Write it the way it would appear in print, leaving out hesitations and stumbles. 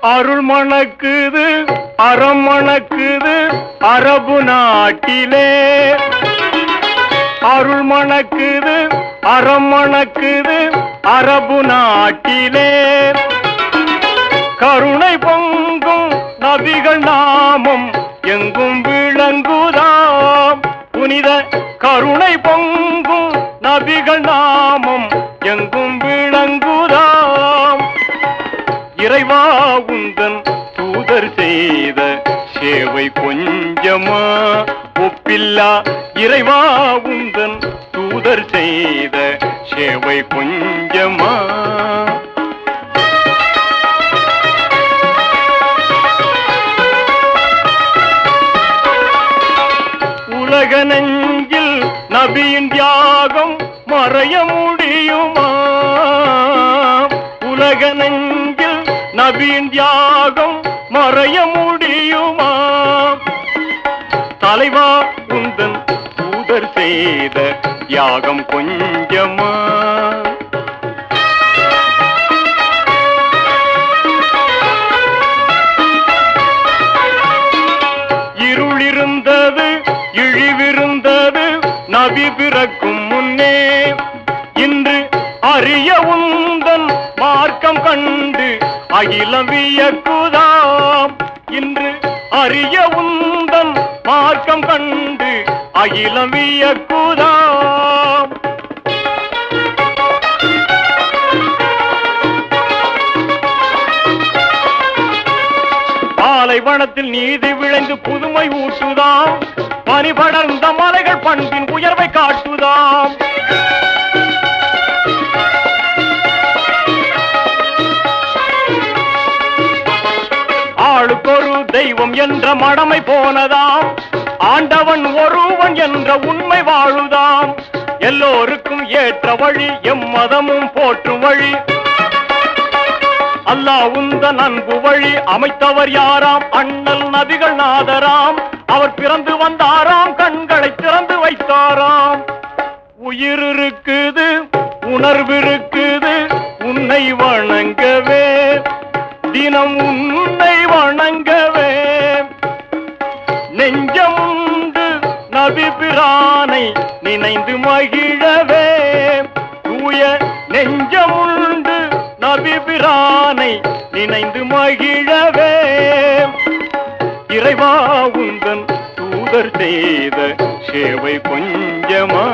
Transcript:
அருள் மணக்குது அறம் மணக்குது அரபு நாட்டிலே. அருள் மணக்குது அறம் மணக்குது அரபு நாட்டிலே. கருணை பொங்கும் நபிகள் நாமம் எங்கும் விளங்குதாம். புனித கருணை பொங்கும் நபிகள் நாமம் எங்கும் விளங்குதாம். இறைவா உந்தன் தூதர் செய்த சேவை கொஞ்சமா ஒப்பில்லா. இறைவா உந்தன் தூதர் செய்த சேவை கொஞ்சமா. உலக நெஞ்சில் நபியின் தியாகம் மறைய முடியுமா? உலக நெஞ்சில் நபியின் தியாகம் மறைய முடியுமா? தலைவா உந்தன் தூதர் செய்த தியாகம் கொஞ்சமா? இருளிருந்தது இழிவிருந்தது நபி பிறக்கும் முன்னே. இன்று அறிய உந்தன் மார்க்கம் கண்டு அகிலம் வியக்குதாம். இன்று அறிய உந்தன் மார்க்கம் கண்டு அகிலம் வியக்குதாம். பாலைவனத்தில் நீதி விளைந்து புதுமை ஊட்டுதாம். பனி படர்ந்த மலைகள் பண்பின் உயர்வை காட்டுதாம். ஆளுக்கொரு தெய்வம் என்ற மடமை போனதாம். ஆண்டவன் ஒருவன் என்ற உண்மை வாழுதாம். எல்லோருக்கும் ஏற்ற வழி எம்மதமும் போற்றும் வழி. அல்லாஹ் உந்தன் அன்பு வழி அமைத்தவர் யாராம்? அண்ணல் நபிகள் நாதராம். அவர் பிறந்து வந்தாராம், கண்களை திறந்து வைத்தாராம். உயிர் இருக்குது உணர்வு இருக்குது உன்னை வணங்கவே, தினம் உன்னை வணங்கவே. நெஞ்சமுண்டு நபி பிரானை நினைந்து மகிழவே. தூய நெஞ்சமுண்டு நபி பிரானை நினைந்து மகிழவே. இறைவா உந்தன் தூதர் செய்த சேவை கொஞ்சமா?